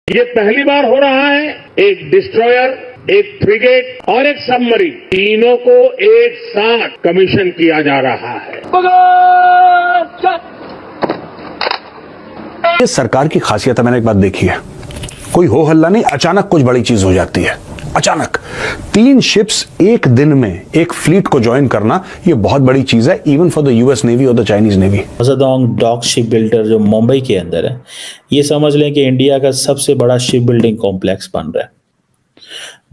ये पहली बार हो रहा है एक डिस्ट्रॉयर, एक फ्रिगेट और एक सबमरीन, तीनों को एक साथ कमीशन किया जा रहा है। ये सरकार की खासियत है, मैंने एक बात देखी है, कोई हो हल्ला नहीं, अचानक कुछ बड़ी चीज हो जाती है। अचानक 3 शिप्स एक दिन में एक फ्लीट को ज्वाइन करना, ये बहुत बड़ी चीज है, even for the US navy और द चाइनीज नेवी। जदोंग डॉक शिप बिल्डर जो मुंबई के अंदर है, ये समझ लें कि इंडिया का सबसे बड़ा शिप बिल्डिंग कॉम्प्लेक्स बन रहा है।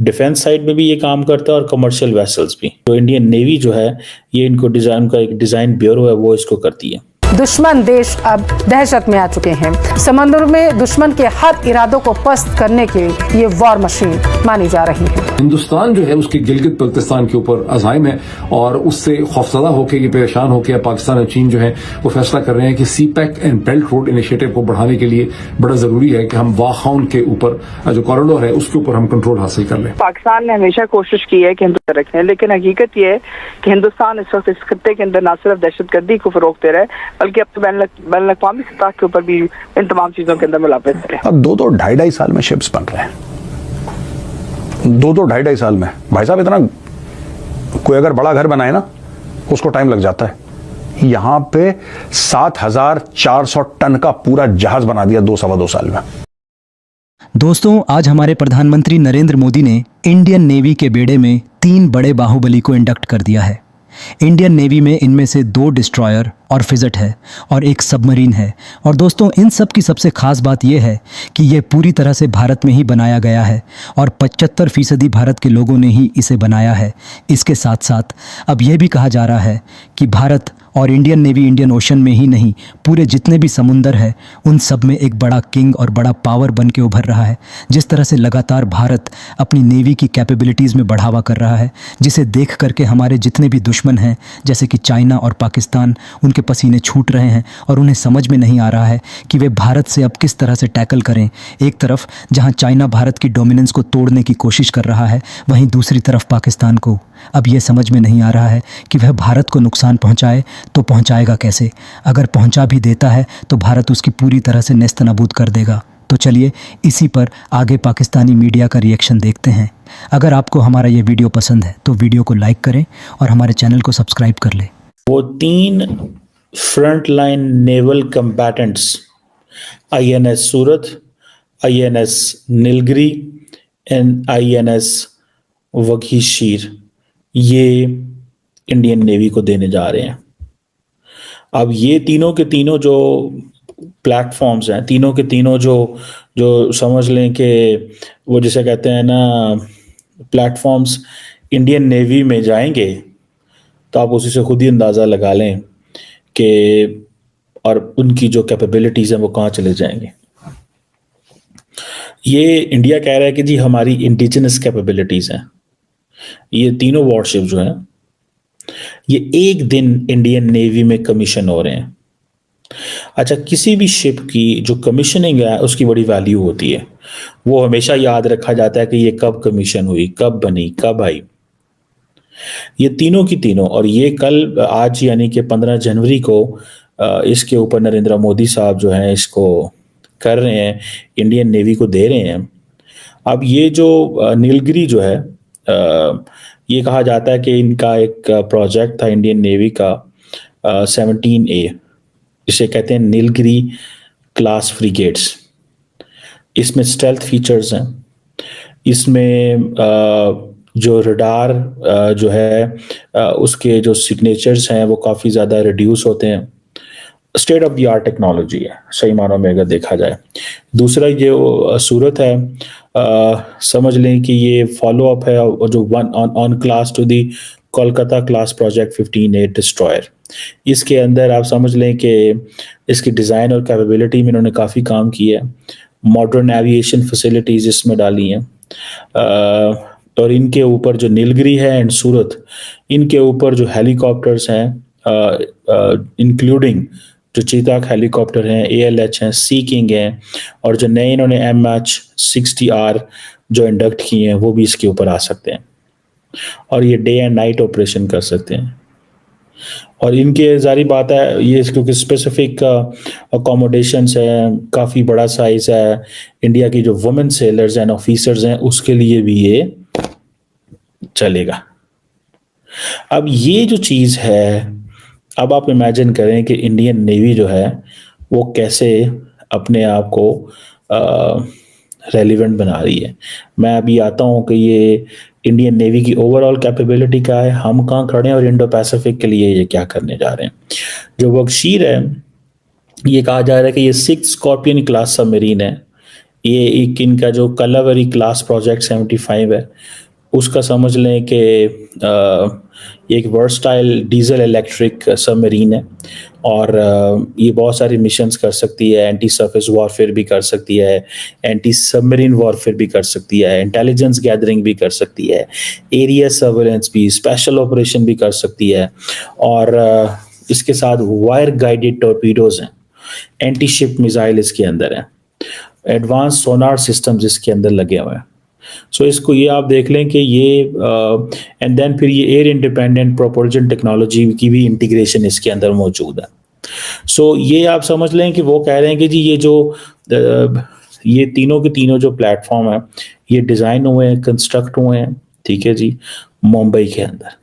डिफेंस साइड में भी ये काम करता है और कमर्शियल वेसल्स भी। तो इंडियन नेवी जो है, ये इनको डिजाइन का एक डिजाइन ब्यूरो है, वो इसको करती है। दुश्मन देश अब दहशत में आ चुके हैं। समंदर में दुश्मन के हर इरादों को पस्त करने के ये वॉर मशीन मानी जा रही है। हिंदुस्तान जो है उसकी गिलगित बल्तिस्तान के ऊपर अज़ाइम है और उससे खौफजदा होकर कि परेशान होकर पाकिस्तान और चीन जो है वो फैसला कर रहे हैं कि CPEC and belt road initiative को बढ़ाने के लिए बड़ा जरूरी है कि हम वाखाउन के ऊपर जो कॉरिडोर है उसके ऊपर हम कंट्रोल हासिल कर लें। पाकिस्तान ने हमेशा कोशिश की है कि हिंदुस्तान रखें, लेकिन हकीकत ये है कि हिंदुस्तान इस वक्त इस खत्ते के अंदर न सिर्फ दहशतगर्दी को फरोग दे रहा है, बल्कि अब तो बैनुल अक़वामी सतह के ऊपर भी इन तमाम चीजों के अंदर मुलाफिज है। अब 2-2, 2.5 साल में शिप्स बन रहे हैं, 2-2, 2.5 साल में। भाई साहब, इतना कोई अगर बड़ा घर बनाए ना, उसको टाइम लग जाता है। यहां पे 7,400 टन का पूरा जहाज बना दिया 2-2.25 साल में। दोस्तों, आज हमारे प्रधानमंत्री नरेंद्र मोदी ने इंडियन नेवी के बेड़े में 3 बड़े बाहुबली को इंडक्ट कर दिया है। इंडियन नेवी में इनमें से 2 डिस्ट्रॉयर और फ्रिगेट है और 1 सबमरीन है। और दोस्तों, इन सब की सबसे ख़ास बात यह है कि ये पूरी तरह से भारत में ही बनाया गया है और 75% भारत के लोगों ने ही इसे बनाया है। इसके साथ साथ अब यह भी कहा जा रहा है कि भारत और इंडियन नेवी इंडियन ओशन में ही नहीं, पूरे जितने भी समुंदर है उन सब में एक बड़ा किंग और बड़ा पावर बन के उभर रहा है। जिस तरह से लगातार भारत अपनी नेवी की कैपेबिलिटीज़ में बढ़ावा कर रहा है, जिसे देख करके हमारे जितने भी दुश्मन हैं जैसे कि चाइना और पाकिस्तान, उनके पसीने छूट रहे हैं और उन्हें समझ में नहीं आ रहा है कि वे भारत से अब किस तरह से टैकल करें। एक तरफ जहाँ चाइना भारत की डोमिनेंस को तोड़ने की कोशिश कर रहा है, वहीं दूसरी तरफ पाकिस्तान को अब ये समझ में नहीं आ रहा है कि वह भारत को नुकसान पहुंचाए तो पहुंचाएगा कैसे। अगर पहुंचा भी देता है तो भारत उसकी पूरी तरह से नेस्तनाबूद कर देगा। तो चलिए इसी पर आगे पाकिस्तानी मीडिया का रिएक्शन देखते हैं। अगर आपको हमारा ये वीडियो पसंद है तो वीडियो को लाइक करें और हमारे चैनल को सब्सक्राइब कर लें। वो 3 front line naval combatants, INS Surat, INS Nilgiri and INS Vagsheer, ये इंडियन नेवी को देने जा रहे हैं। अब ये तीनों के तीनों जो प्लेटफॉर्म्स हैं, तीनों के तीनों जो समझ लें कि वो जिसे कहते हैं ना प्लेटफॉर्म्स इंडियन नेवी में जाएंगे, तो आप उसी से खुद ही अंदाज़ा लगा लें कि और उनकी जो कैपेबिलिटीज़ हैं वो कहाँ चले जाएंगे। ये इंडिया कह रहा है कि जी हमारी इंडिजिनस कैपेबिलिटीज़ हैं। ये तीनों वॉरशिप जो हैं ये एक दिन इंडियन नेवी में कमीशन हो रहे हैं। अच्छा, किसी भी शिप की जो कमीशनिंग है उसकी बड़ी वैल्यू होती है। वो हमेशा याद रखा जाता है कि ये कब कमीशन हुई, कब बनी, कब आई। ये तीनों की तीनों, और ये कल आज यानी कि 15 जनवरी को इसके ऊपर नरेंद्र मोदी साहब जो हैं इसको कर रहे हैं, इंडियन नेवी को दे रहे हैं। अब ये जो नीलगिरी जो है, ये कहा जाता है कि इनका एक प्रोजेक्ट था इंडियन नेवी का 17A, इसे कहते हैं नीलगिरी क्लास फ्रिगेट्स। इसमें स्टेल्थ फीचर्स हैं, इसमें जो रडार जो है उसके जो सिग्नेचर्स हैं वो काफ़ी ज़्यादा रिड्यूस होते हैं। State of the art technology है सही मानों में अगर देखा जाए। दूसरा ये सूरत है, समझ लें कि ये फॉलो अप है जो on class two the Kolkata class project 15A destroyer. इसके अंदर आप समझ लें कि इसकी डिज़ाइन और कैपेबिलिटी में इन्होंने काफ़ी काम किया है। मॉडर्न एविएशन फैसिलिटीज़ इसमें डाली हैं और इनके ऊपर जो नीलगिरी है एंड सूरत, इनके ऊपर जो हेलीकॉप्टर्स हैं इंक्लूडिंग जो चीताक हेलीकॉप्टर हैं, ALH हैं, सी किंग हैं, और जो नए इन्होंने MH-60R जो इंडक्ट किए हैं वो भी इसके ऊपर आ सकते हैं और ये डे एंड नाइट ऑपरेशन कर सकते हैं। और इनके जारी बात है ये क्योंकि स्पेसिफिक अकोमोडेशंस हैं, काफ़ी बड़ा साइज है, इंडिया की जो वुमेन सेलर्स एंड ऑफिसर्स हैं उसके लिए भी ये चलेगा। अब ये जो चीज़ है, अब आप इमेजिन करें कि इंडियन नेवी जो है वो कैसे अपने आप को रेलिवेंट बना रही है। मैं अभी आता हूँ कि ये इंडियन नेवी की ओवरऑल कैपेबिलिटी क्या है, हम कहाँ खड़े हैं और इंडो पैसिफिक के लिए ये क्या करने जा रहे हैं। जो वर्कशीर है ये कहा जा रहा है कि ये 6 स्कॉर्पियन क्लास सबमरीन है। ये एक इनका जो कलावरी क्लास प्रोजेक्ट 75 है उसका समझ लें कि एक वर्सटाइल डीजल इलेक्ट्रिक सबमरीन है और ये बहुत सारी मिशंस कर सकती है, एंटी सरफेस वॉरफेयर भी कर सकती है, एंटी सबमरीन वॉरफेयर भी कर सकती है, इंटेलिजेंस गैदरिंग भी कर सकती है, एरिया सर्वेलेंस भी, स्पेशल ऑपरेशन भी कर सकती है और इसके साथ वायर गाइडेड टॉर्पीडोज हैं, एंटी शिप मिसाइल इसके अंदर है, एडवांस सोनार सिस्टम्स इसके अंदर लगे हुए हैं। सो इसको ये आप देख लें कि ये एंड देन फिर ये एयर इंडिपेंडेंट प्रोपल्शन टेक्नोलॉजी की भी इंटीग्रेशन इसके अंदर मौजूद है। सो ये आप समझ लें कि वो कह रहे हैं कि जी ये जो ये तीनों के तीनों जो प्लेटफॉर्म है ये डिज़ाइन हुए हैं, कंस्ट्रक्ट हुए हैं, ठीक है जी, मुंबई के अंदर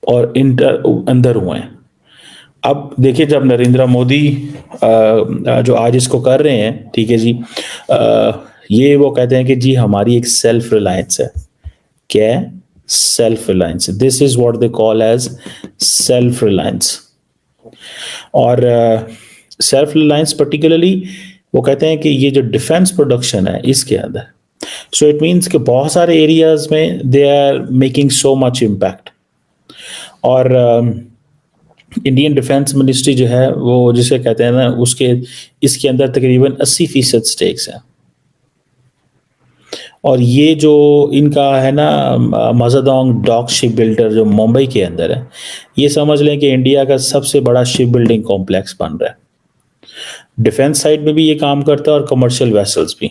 और अंदर हुए हैं। अब देखिए जब नरेंद्र मोदी जो आज इसको कर रहे हैं, ठीक है जी, ये वो कहते हैं कि जी हमारी एक सेल्फ रिलायंस है। क्या है? Self reliance. This is what they call as self reliance. और सेल्फ रिलायंस पर्टिकुलरली वो कहते हैं कि ये जो डिफेंस प्रोडक्शन है इसके अंदर, सो इट मीन्स कि बहुत सारे एरियाज में they are making so much impact. और इंडियन डिफेंस मिनिस्ट्री जो है वो जिसे कहते हैं ना, उसके इसके अंदर तकरीबन 80% स्टेक्स हैं। और ये जो इनका है ना मजादोंग डॉक शिप बिल्डर जो मुंबई के अंदर है, ये समझ लें कि इंडिया का सबसे बड़ा शिप बिल्डिंग कॉम्प्लेक्स बन रहा है। डिफेंस साइड में भी ये काम करता है और कमर्शियल वेसल्स भी।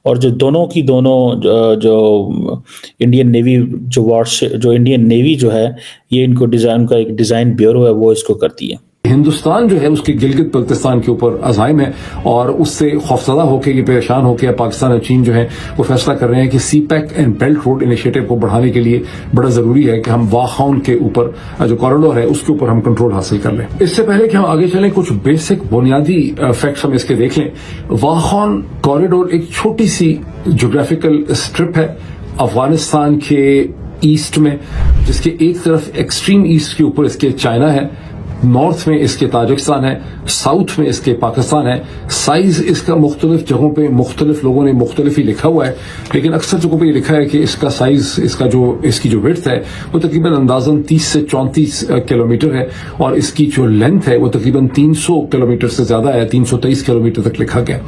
और जो दोनों की दोनों जो इंडियन नेवी जो इंडियन नेवी जो है ये इनको डिज़ाइन का एक डिज़ाइन ब्यूरो है वो इसको करती है। हिंदुस्तान जो है उसके गिलगित बल्तिस्तान के ऊपर अज़ाइम है और उससे खौफजदा होकर ये परेशान होकर पाकिस्तान और चीन जो है वो फैसला कर रहे हैं कि CPEC and belt road initiative को बढ़ाने के लिए बड़ा जरूरी है कि हम वाखाउन के ऊपर जो कॉरिडोर है उसके ऊपर हम कंट्रोल हासिल कर लें। इससे पहले कि हम आगे चलें कुछ बेसिक बुनियादी फैक्ट्स हम इसके देख लें। वाखाउन कॉरिडोर एक छोटी सी ज्योग्राफिकल स्ट्रिप है अफगानिस्तान के ईस्ट में, जिसके एक तरफ एक्सट्रीम ईस्ट के ऊपर इसके चाइना है, नॉर्थ में इसके ताजिकिस्तान है, साउथ में इसके पाकिस्तान है। साइज इसका मुख्तलिफ जगहों पे मुख्तलिफ लोगों ने मुख्तलिफ ही लिखा हुआ है, लेकिन अक्सर जगहों पे ये लिखा है कि इसका साइज इसकी जो विड्थ है वो तकरीबन अंदाजन 30 से 34 किलोमीटर है और इसकी जो लेंथ है वो तकरीबन 300 किलोमीटर से ज्यादा है, 323 किलोमीटर तक लिखा गया।